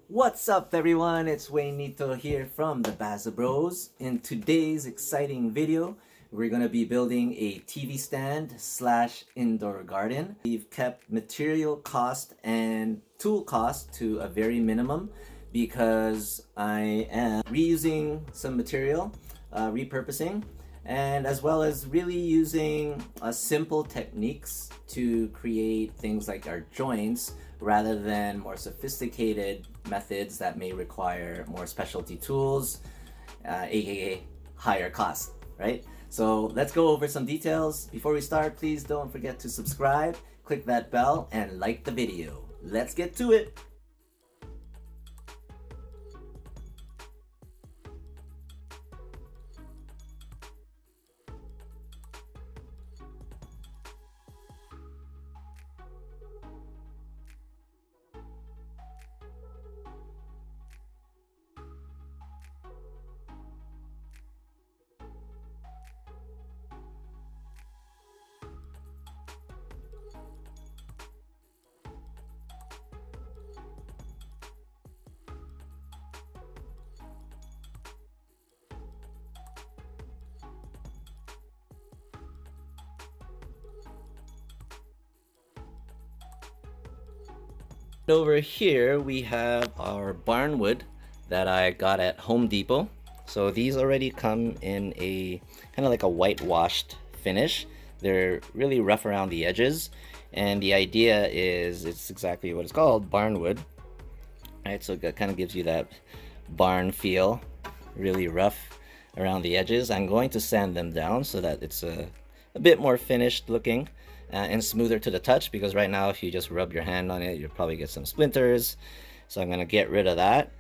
What's up everyone, it's Wayne Nito here from the Baza Bros. In today's exciting video, we're going to be building a TV stand slash indoor garden. We've kept material cost and tool cost to a very minimum because I am reusing some material, repurposing, and as well as really using simple techniques to create things like our joints rather than more sophisticated methods that may require more specialty tools, aka higher cost, right? So let's go over some details. Before we start, please don't forget to subscribe, click that bell, and like the video. Let's get to it. Over here we have our barn wood that I got at Home Depot. So these already come in a kind of like a whitewashed finish. They're really rough around the edges, and the idea is it's exactly what it's called, barn wood, right? So it kind of gives you that barn feel, really rough around the edges. I'm going to sand them down so that it's a bit more finished looking and smoother to the touch, because right now if you just rub your hand on it, you'll probably get some splinters. So I'm going to get rid of that.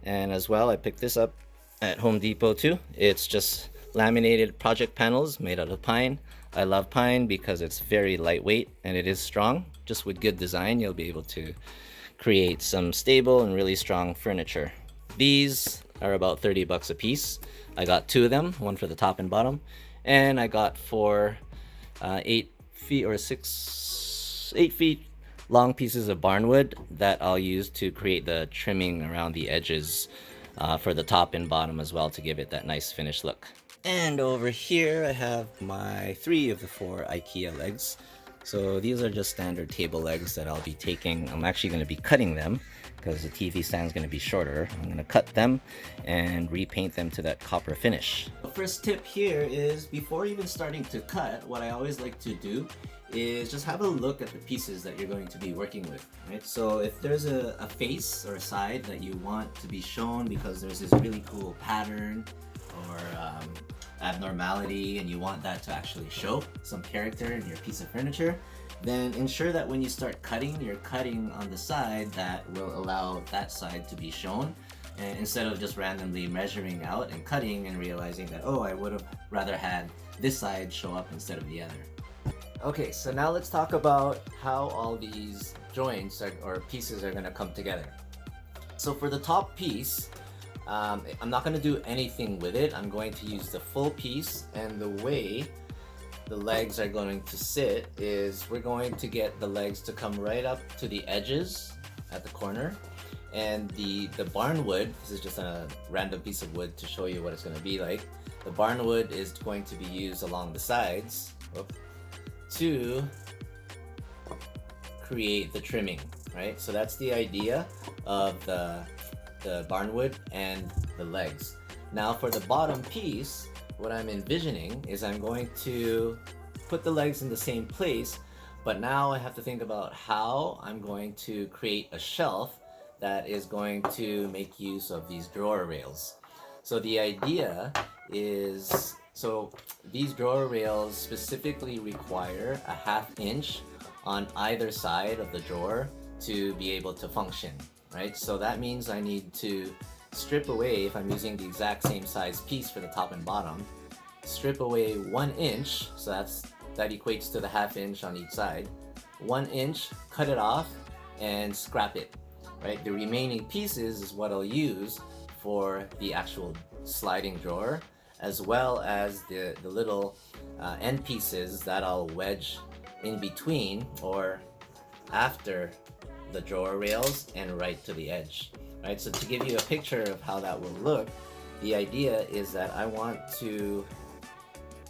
And as well, I picked this up at Home Depot too. It's just laminated project panels made out of pine. I love pine because it's very lightweight and it is strong. Just with good design, you'll be able to create some stable and really strong furniture. These are about 30 bucks a piece. I got two of them, one for the top and bottom, and I got for 8 feet long pieces of barnwood that I'll use to create the trimming around the edges for the top and bottom as well, to give it that nice finished look. And over here I have my 3 of the 4 IKEA legs. So these are just standard table legs that I'll be taking. I'm actually going to be cutting them because the TV stand is going to be shorter. I'm going to cut them and repaint them to that copper finish. The first tip here is, before even starting to cut, what I always like to do is just have a look at the pieces that you're going to be working with, right? So if there's a face or a side that you want to be shown because there's this really cool pattern or abnormality, and you want that to actually show some character in your piece of furniture, then ensure that when you start cutting, you're cutting on the side that will allow that side to be shown, and instead of just randomly measuring out and cutting and realizing that, oh, I would have rather had this side show up instead of the other. Okay, so now let's talk about how all these joints or pieces are going to come together. So for the top piece, I'm not going to do anything with it. I'm going to use the full piece, and the way the legs are going to sit is we're going to get the legs to come right up to the edges at the corner, and the barn wood, this is just a random piece of wood to show you what it's going to be like. The barn wood is going to be used along the sides to create the trimming, right? So that's the idea of the barnwood and the legs. Now for the bottom piece, what I'm envisioning is I'm going to put the legs in the same place, but now I have to think about how I'm going to create a shelf that is going to make use of these drawer rails. So the idea is, so these drawer rails specifically require a 1/2 inch on either side of the drawer to be able to function, right? So that means I need to strip away, if I'm using the exact same size piece for the top and bottom, strip away 1 inch, so that equates to the 1/2 inch on each side. 1 inch, cut it off, and scrap it, right? The remaining pieces is what I'll use for the actual sliding drawer, as well as the little end pieces that I'll wedge in between or after the drawer rails and right to the edge. Right, so to give you a picture of how that will look, the idea is that I want to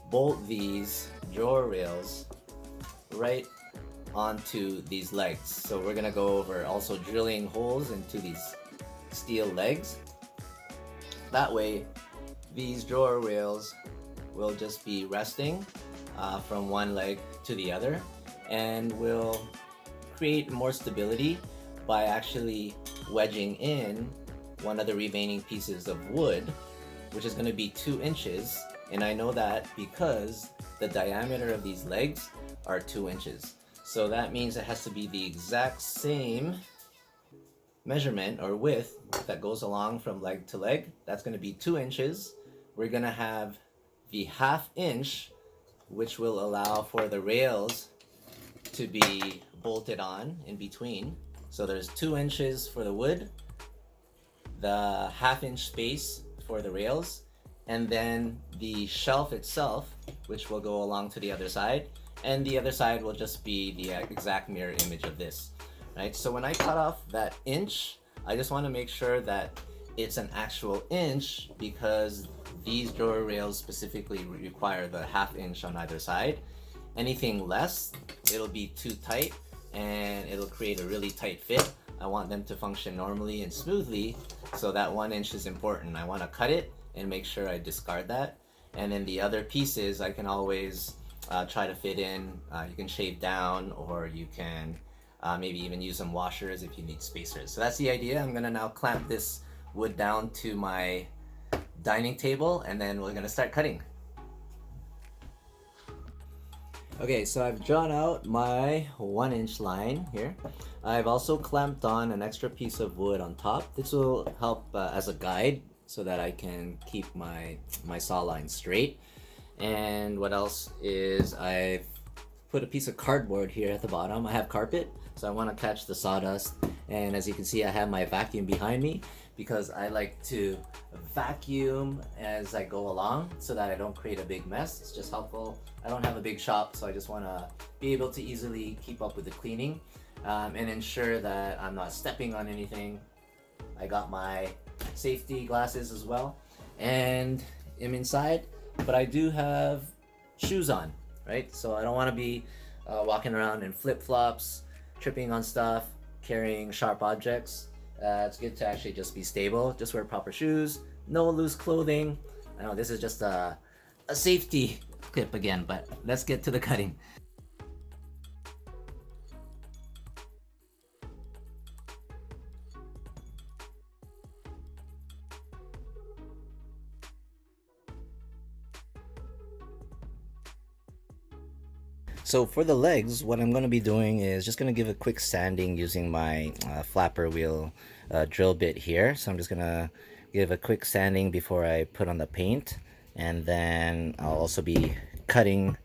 bolt these drawer rails right onto these legs. So we're gonna go over also drilling holes into these steel legs. That way these drawer rails will just be resting from one leg to the other, and will create more stability by actually wedging in one of the remaining pieces of wood, which is going to be 2 inches. And I know that because the diameter of these legs are 2 inches. So that means it has to be the exact same measurement or width that goes along from leg to leg. That's going to be 2 inches. We're going to have the 1/2 inch, which will allow for the rails to be bolted on in between. So there's 2 inches for the wood, the 1/2 inch space for the rails, and then the shelf itself, which will go along to the other side, and the other side will just be the exact mirror image of this. Right? So when I cut off that inch, I just want to make sure that it's an actual inch, because these drawer rails specifically require the 1/2 inch on either side. Anything less, it'll be too tight and it'll create a really tight fit. I want them to function normally and smoothly, so that 1 inch is important. I want to cut it and make sure I discard that. And then the other pieces I can always try to fit in. You can shave down, or you can maybe even use some washers if you need spacers. So that's the idea. I'm gonna now clamp this wood down to my dining table, and then we're gonna start cutting. Okay, so I've drawn out my 1 inch line here. I've also clamped on an extra piece of wood on top. This will help as a guide so that I can keep my saw line straight. And what else is, I've put a piece of cardboard here at the bottom. I have carpet, so I want to catch the sawdust. And as you can see, I have my vacuum behind me, because I like to vacuum as I go along so that I don't create a big mess. It's just helpful. I don't have a big shop, so I just want to be able to easily keep up with the cleaning and ensure that I'm not stepping on anything. I got my safety glasses as well, and I'm inside, but I do have shoes on, right? So I don't want to be walking around in flip-flops, tripping on stuff, carrying sharp objects. It's good to actually just be stable. Just wear proper shoes, no loose clothing. I know this is just a safety clip again, but let's get to the cutting. So for the legs, what I'm going to be doing is just going to give a quick sanding using my flapper wheel drill bit here. So I'm just going to give a quick sanding before I put on the paint, and then I'll also be cutting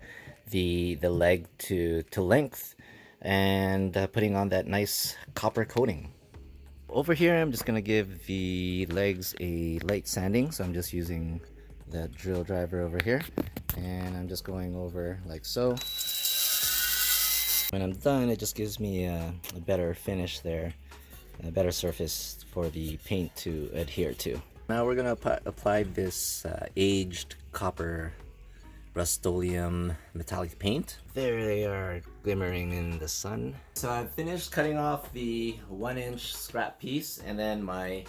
the leg to length and putting on that nice copper coating. Over here, I'm just going to give the legs a light sanding. So I'm just using the drill driver over here, and I'm just going over like so. When I'm done, it just gives me a better finish there, a better surface for the paint to adhere to. Now we're going to apply this aged copper Rust-Oleum metallic paint. There they are, glimmering in the sun. So I've finished cutting off the 1 inch scrap piece, and then my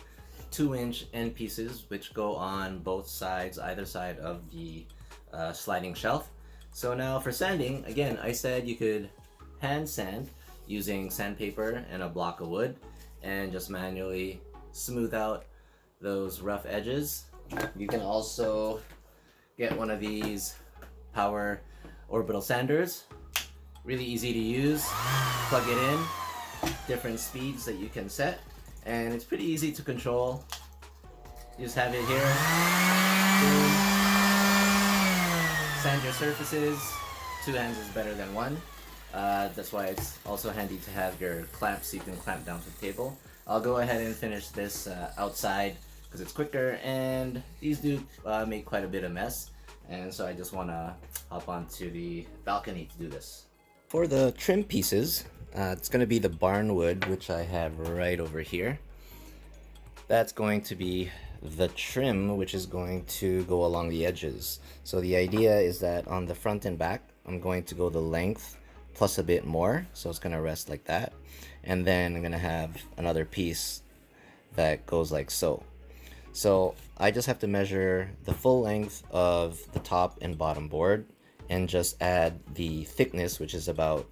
2 inch end pieces, which go on both sides, either side of the sliding shelf. So now for sanding, again, I said you could hand sand using sandpaper and a block of wood, and just manually smooth out those rough edges. You can also get one of these power orbital sanders. Really easy to use. Plug it in, different speeds that you can set, and it's pretty easy to control. You just have it here. Boom. Sand your surfaces. 2 hands is better than 1. That's why it's also handy to have your clamp so you can clamp down to the table. I'll go ahead and finish this outside because it's quicker, and these do make quite a bit of mess. and so I just want to hop onto the balcony to do this. For the trim pieces, it's going to be the barnwood, which I have right over here. That's going to be the trim, which is going to go along the edges. So the idea is that on the front and back, I'm going to go the length plus a bit more, so it's going to rest like that, and then I'm going to have another piece that goes like so. So I just have to measure the full length of the top and bottom board and just add the thickness, which is about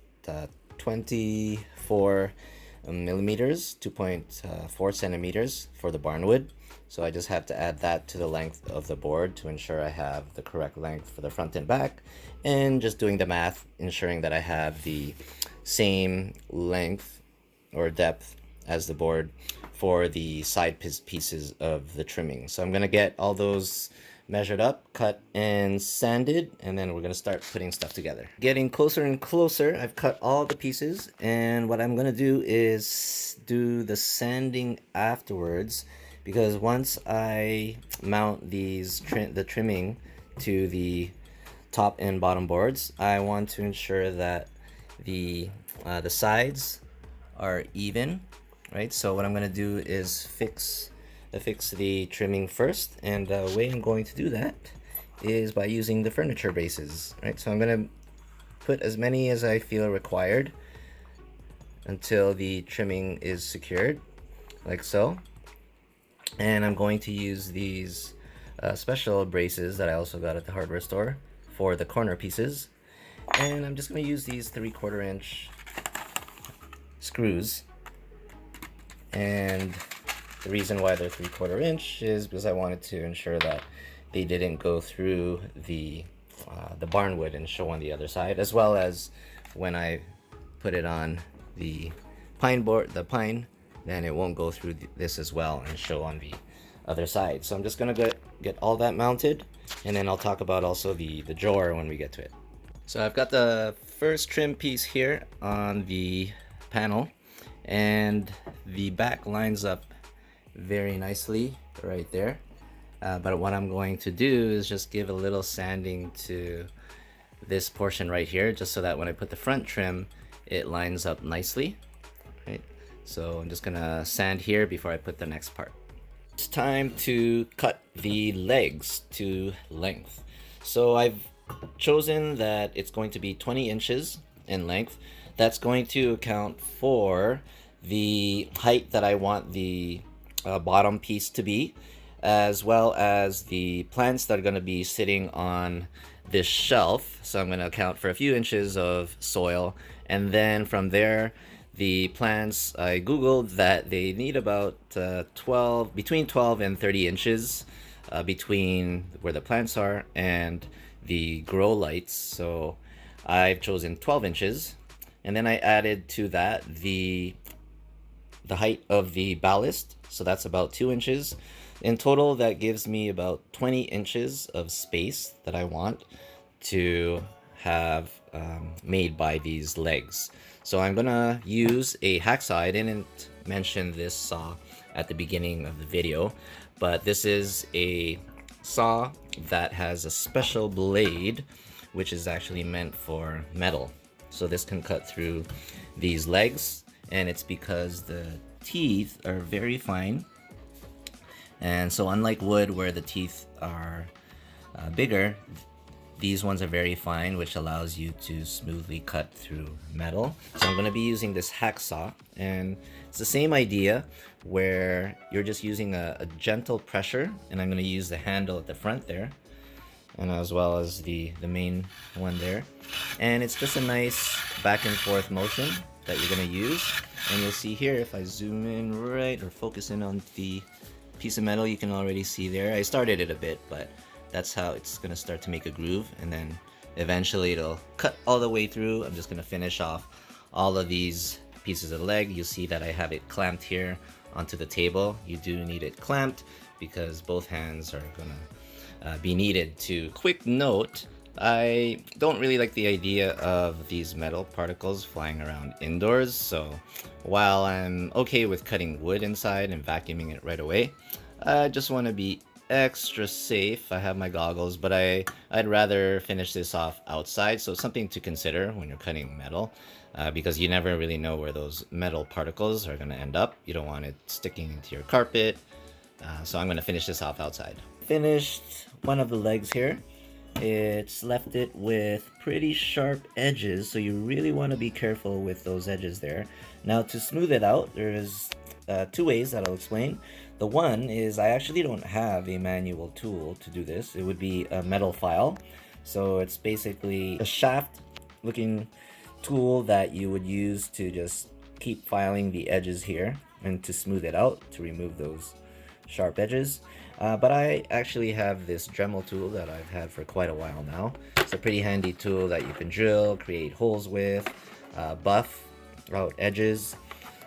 24 millimeters, 2.4 centimeters for the barnwood. So I just have to add that to the length of the board to ensure I have the correct length for the front and back, and just doing the math, ensuring that I have the same length or depth as the board for the side pieces of the trimming. So I'm gonna get all those measured up, cut and sanded, and then we're gonna start putting stuff together. Getting closer and closer, I've cut all the pieces, and what I'm gonna do is do the sanding afterwards, because once I mount these the trimming to the top and bottom boards, I want to ensure that the sides are even, right? So what I'm gonna do is fix the trimming first, and the way I'm going to do that is by using the furniture bases, right? So I'm gonna put as many as I feel required until the trimming is secured, like so. And I'm going to use these special braces that I also got at the hardware store for the corner pieces, and I'm just going to use these 3/4 inch screws. And the reason why they're 3/4 inch is because I wanted to ensure that they didn't go through the barnwood and show on the other side, as well as when I put it on the pine board, then it won't go through this as well and show on the other side. So I'm just gonna get all that mounted, and then I'll talk about also the drawer when we get to it. So I've got the first trim piece here on the panel, and the back lines up very nicely right there. But what I'm going to do is just give a little sanding to this portion right here, just so that when I put the front trim, it lines up nicely, right? So I'm just gonna sand here before I put the next part. It's time to cut the legs to length. So I've chosen that it's going to be 20 inches in length. That's going to account for the height that I want the bottom piece to be, as well as the plants that are going to be sitting on this shelf. So I'm going to account for a few inches of soil, and then from there the plants, I googled that they need about between 12 and 30 inches between where the plants are and the grow lights. So I've chosen 12 inches, and then I added to that the height of the ballast, so that's about 2 inches. In total, that gives me about 20 inches of space that I want to have made by these legs. So I'm gonna use a hacksaw. I didn't mention this saw at the beginning of the video, but this is a saw that has a special blade which is actually meant for metal. So this can cut through these legs, and it's because the teeth are very fine. And so unlike wood where the teeth are bigger, these ones are very fine, which allows you to smoothly cut through metal. So I'm going to be using this hacksaw, and it's the same idea where you're just using a gentle pressure, and I'm going to use the handle at the front there, and as well as the main one there. And it's just a nice back and forth motion that you're going to use. And you'll see here, if I zoom in right or focus in on the piece of metal, you can already see there. I started it a bit, but that's how it's going to start to make a groove, and then eventually it'll cut all the way through. I'm just going to finish off all of these pieces of leg. You'll see that I have it clamped here onto the table. You do need it clamped because both hands are going to be needed to. Quick note, I don't really like the idea of these metal particles flying around indoors, so while I'm okay with cutting wood inside and vacuuming it right away, I just want to be extra safe, I have my goggles, but I'd rather finish this off outside. So something to consider when you're cutting metal, because you never really know where those metal particles are going to end up. You don't want it sticking into your carpet. So I'm going to finish this off outside. Finished one of the legs here. It's left it with pretty sharp edges, so you really want to be careful with those edges there. Now to smooth it out, there's two ways that I'll explain. The one is I actually don't have a manual tool to do this. It would be a metal file. So it's basically a shaft looking tool that you would use to just keep filing the edges here and to smooth it out, to remove those sharp edges. But I actually have this Dremel tool that I've had for quite a while now. It's a pretty handy tool that you can drill, create holes with, buff out edges.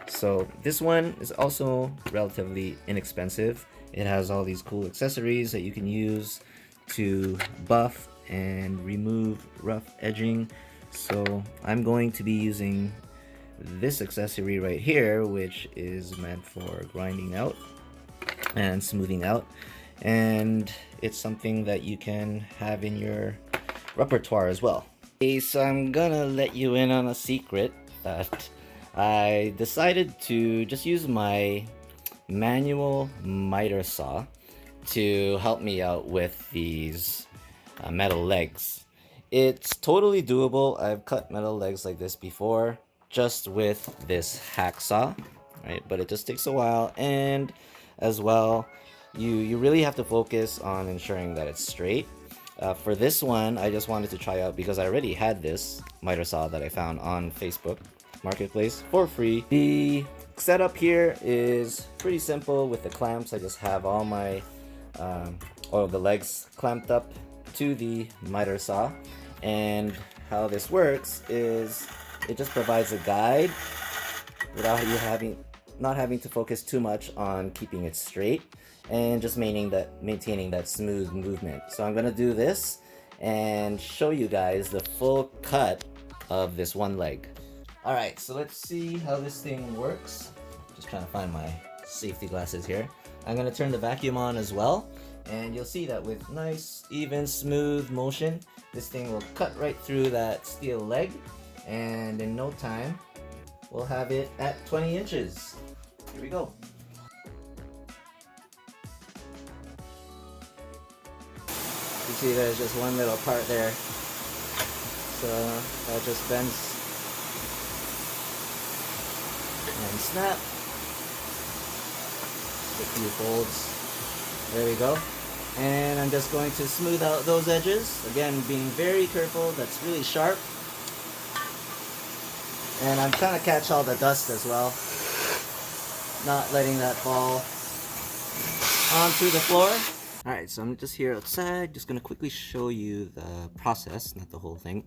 So this one is also relatively inexpensive. It has all these cool accessories that you can use to buff and remove rough edging. So I'm going to be using this accessory right here, which is meant for grinding out and smoothing out, and it's something that you can have in your repertoire as well. Okay, so I'm gonna let you in on a secret that I decided to just use my manual miter saw to help me out with these metal legs. It's totally doable. I've cut metal legs like this before just with this hacksaw, right? But it just takes a while, and as well, you really have to focus on ensuring that it's straight. For this one, I just wanted to try out because I already had this miter saw that I found on Facebook Marketplace for free. The setup here is pretty simple with the clamps. I just have all my all of the legs clamped up to the miter saw, and how this works is it just provides a guide without you not having to focus too much on keeping it straight and just maintaining that smooth movement. So I'm gonna do this and show you guys the full cut of this one leg. Alright, so let's see how this thing works. Just trying to find my safety glasses here. I'm gonna turn the vacuum on as well, and you'll see that with nice, even, smooth motion, this thing will cut right through that steel leg, and in no time, we'll have it at 20 inches. Here we go. You see there's just one little part there, so that just bends and snap. A few folds. There we go. And I'm just going to smooth out those edges, again being very careful. That's really sharp, and I'm trying to catch all the dust as well, not letting that fall onto the floor. Alright, so I'm just here outside, just going to quickly show you the process, not the whole thing,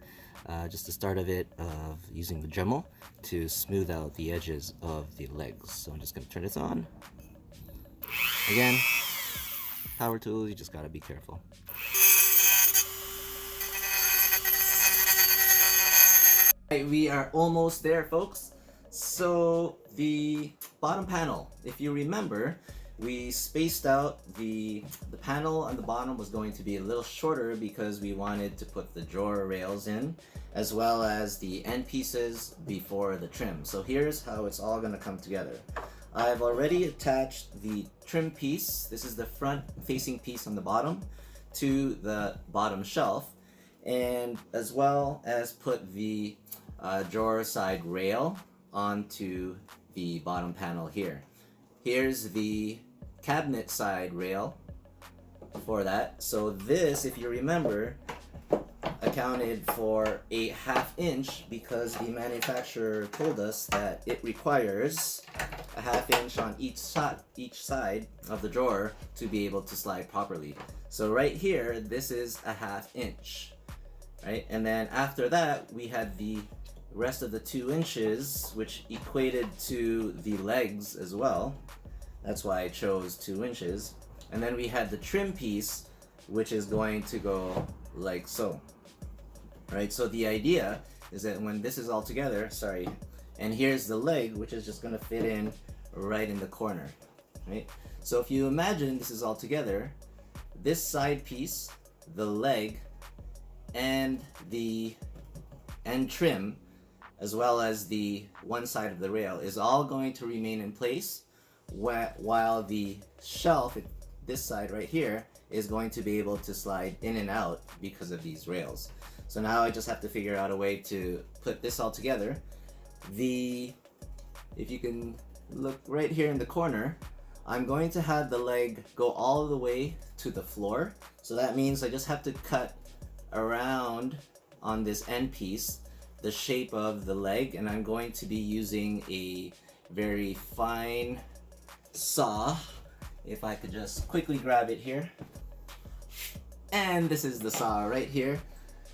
just the start of it, of using the Dremel to smooth out the edges of the legs. So I'm just going to turn this on. Again, power tools, you just got to be careful. Alright, we are almost there, folks. So the bottom panel, if you remember, we spaced out the panel on the bottom was going to be a little shorter because we wanted to put the drawer rails in, as well as the end pieces before the trim. So here's how it's all going to come together. I've already attached the trim piece, this is the front facing piece on the bottom, to the bottom shelf, and as well as put the drawer side rail onto the bottom panel here. Here's the cabinet side rail for that. So this, if you remember, accounted for a 1/2 inch because the manufacturer told us that it requires a 1/2 inch on each side of the drawer to be able to slide properly. So right here, this is a 1/2 inch, right? And then after that, we had the rest of the 2 inches, which equated to the legs as well. That's why I chose 2 inches. And then we had the trim piece, which is going to go like so. Right, so the idea is that when this is all together, and here's the leg, which is just gonna fit in right in the corner, right? So if you imagine this is all together, this side piece, the leg, and the end trim, as well as the one side of the rail, is all going to remain in place, while the shelf, this side right here, is going to be able to slide in and out because of these rails. So now I just have to figure out a way to put this all together. If you can look right here in the corner, I'm going to have the leg go all the way to the floor. So that means I just have to cut around on this end piece the shape of the leg, and I'm going to be using a very fine saw. If I could just quickly grab it here. And this is the saw right here.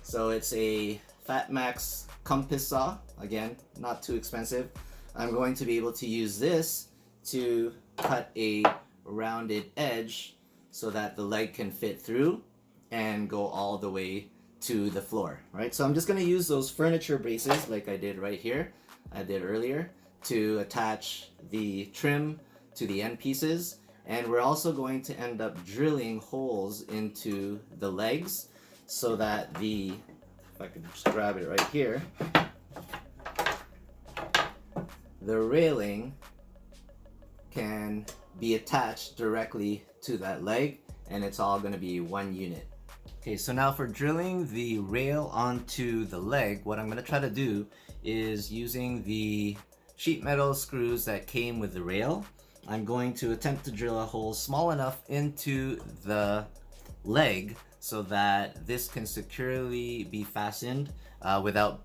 So it's a Fat Max compass saw. Again, not too expensive. I'm going to be able to use this to cut a rounded edge so that the leg can fit through and go all the way to the floor, right? So I'm just going to use those furniture braces like I did right here, I did earlier, to attach the trim to the end pieces. And we're also going to end up drilling holes into the legs so that if I could just grab it right here, the railing can be attached directly to that leg, and it's all going to be one unit. Okay, so now for drilling the rail onto the leg, what I'm going to try to do is, using the sheet metal screws that came with the rail, I'm going to attempt to drill a hole small enough into the leg so that this can securely be fastened without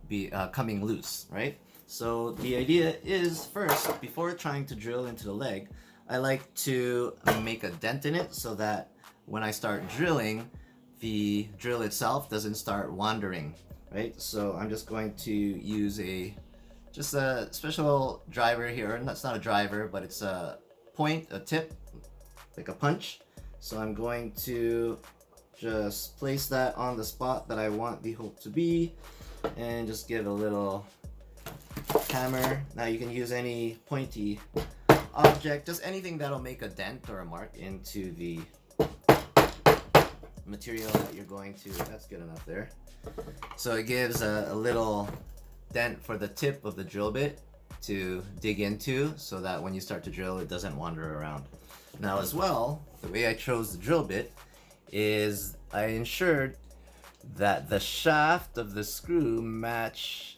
coming loose, right? So the idea is, first, before trying to drill into the leg, I like to make a dent in it so that when I start drilling, the drill itself doesn't start wandering, right? So I'm just going to use just a special driver here. That's not a driver, but it's a tip, like a punch. So I'm going to just place that on the spot that I want the hole to be, and just give a little hammer. Now you can use any pointy object, just anything that'll make a dent or a mark into the material that you're going to. That's good enough there. So it gives a little dent for the tip of the drill bit to dig into, so that when you start to drill, it doesn't wander around. Now as well, the way I chose the drill bit is I ensured that the shaft of the screw match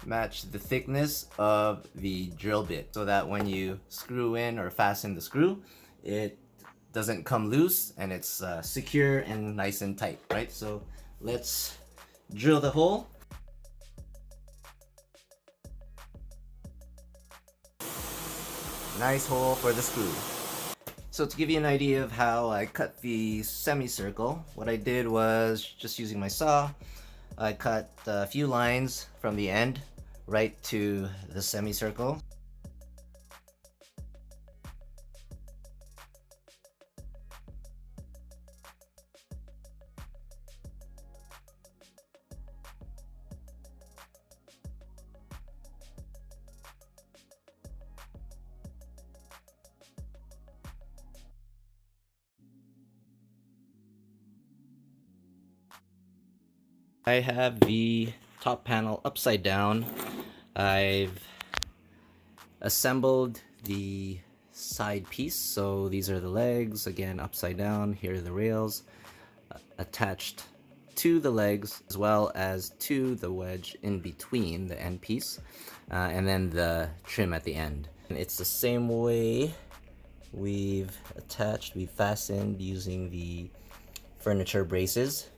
the thickness of the drill bit, so that when you screw in or fasten the screw, it doesn't come loose and it's secure and nice and tight, right? So let's drill the hole. Nice hole for the screw. So to give you an idea of how I cut the semicircle, what I did was, just using my saw, I cut a few lines from the end right to the semicircle. I have the top panel upside down. I've assembled the side piece, so these are the legs, again upside down. Here are the rails attached to the legs, as well as to the wedge in between the end piece, and then the trim at the end. And it's the same way we've fastened using the furniture braces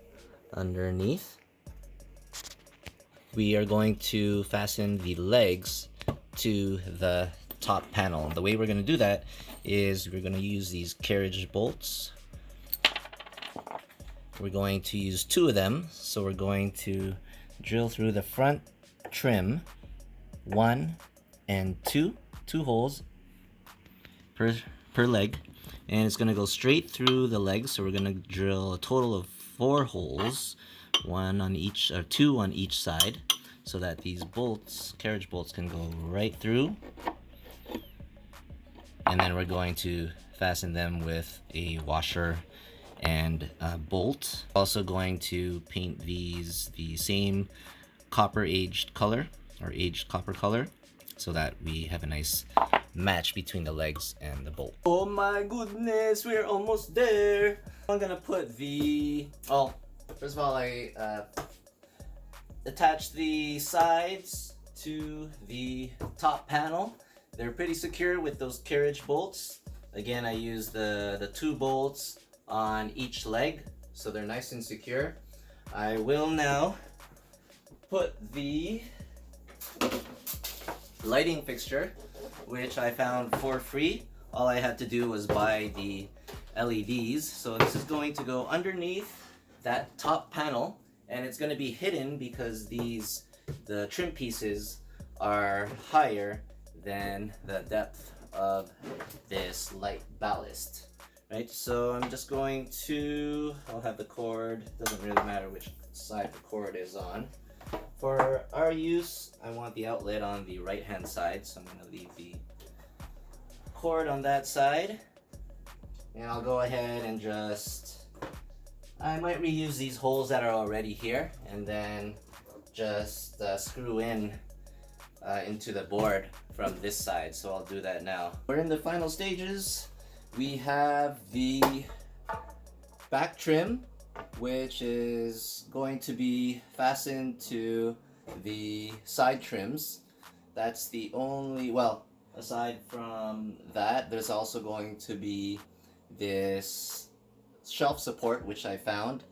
underneath. We are going to fasten the legs to the top panel. The way we're going to do that is we're going to use these carriage bolts. We're going to use 2 of them, so we're going to drill through the front trim, 1 and 2 holes per leg, and it's going to go straight through the legs. So we're going to drill a total of 4 holes, 1 on each, or 2 on each side, so that these bolts, carriage bolts, can go right through. And then we're going to fasten them with a washer and bolt. Also going to paint these the same copper aged color, or aged copper color, so that we have a nice match between the legs and the bolt. Oh my goodness, we're almost there. I'm gonna put the, oh, first of all, I attach the sides to the top panel. They're pretty secure with those carriage bolts. Again, I use the 2 bolts on each leg, so they're nice and secure. I will now put the lighting fixture, which I found for free. All I had to do was buy the LEDs. So this is going to go underneath that top panel, and it's going to be hidden because the trim pieces are higher than the depth of this light ballast. Right, so I'm just going to, I'll have the cord, doesn't really matter which side the cord is on. For our use, I want the outlet on the right hand side, so I'm going to leave the cord on that side. And I'll go ahead and just, I might reuse these holes that are already here, and then just screw in into the board from this side. So I'll do that now. We're in the final stages. We have the back trim, which is going to be fastened to the side trims. That's the only, well, aside from that, there's also going to be this shelf support, which I found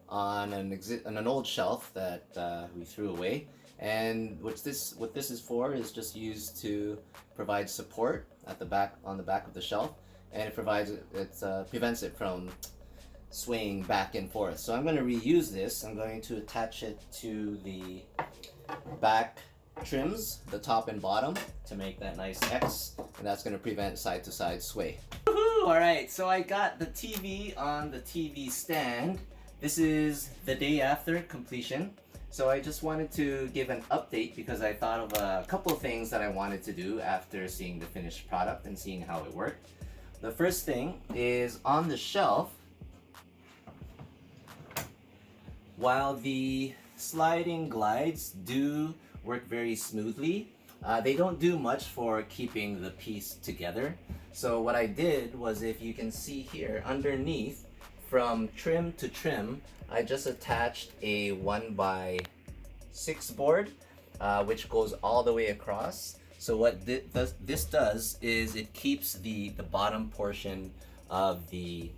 on an old shelf that we threw away. And what this is for is just used to provide support at the back, on the back of the shelf, and it prevents it from swaying back and forth. So I'm going to reuse this. I'm going to attach it to the back trims, the top and bottom, to make that nice X, and that's going to prevent side to side sway. Woohoo! Alright, so I got the TV on the TV stand. This is the day after completion. So I just wanted to give an update because I thought of a couple of things that I wanted to do after seeing the finished product and seeing how it worked. The first thing is on the shelf, while the sliding glides do work very smoothly, they don't do much for keeping the piece together. So what I did was, if you can see here underneath, from trim to trim, I just attached a 1x6 board, which goes all the way across. So what this does is it keeps the bottom portion of the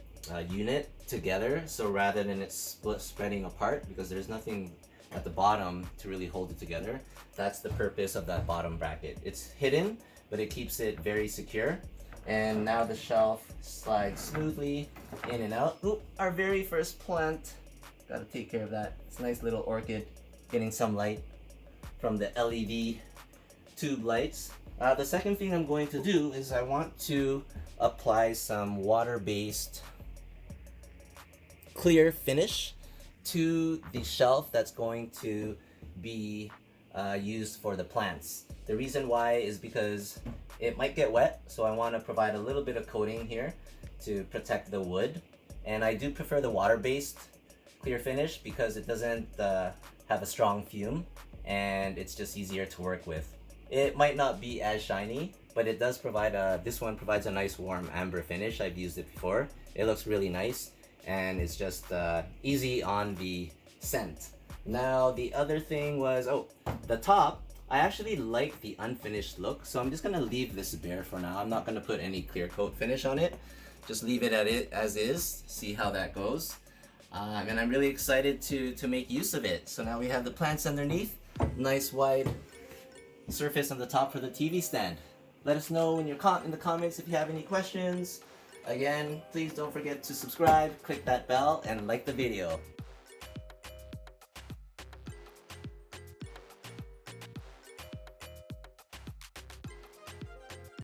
unit together. So rather than it spreading apart, because there's nothing at the bottom to really hold it together, that's the purpose of that bottom bracket. It's hidden, but it keeps it very secure. And now the shelf slides smoothly in and out. Oop, our very first plant. Gotta take care of that. It's a nice little orchid getting some light from the LED tube lights. The second thing I'm going to do is I want to apply some water-based clear finish to the shelf that's going to be used for the plants. The reason why is because it might get wet, so I want to provide a little bit of coating here to protect the wood. And I do prefer the water-based clear finish because it doesn't have a strong fume, and it's just easier to work with. It might not be as shiny, but it does provide this one provides a nice warm amber finish. I've used it before. It looks really nice, and it's just easy on the scent. Now the other thing was, the top. I actually like the unfinished look, so I'm just gonna leave this bare for now. I'm not gonna put any clear coat finish on it. Just leave it as is, see how that goes. And I'm really excited to make use of it. So now we have the plants underneath, nice wide surface on the top for the TV stand. Let us know in the comments if you have any questions. Again, please don't forget to subscribe, click that bell, and like the video.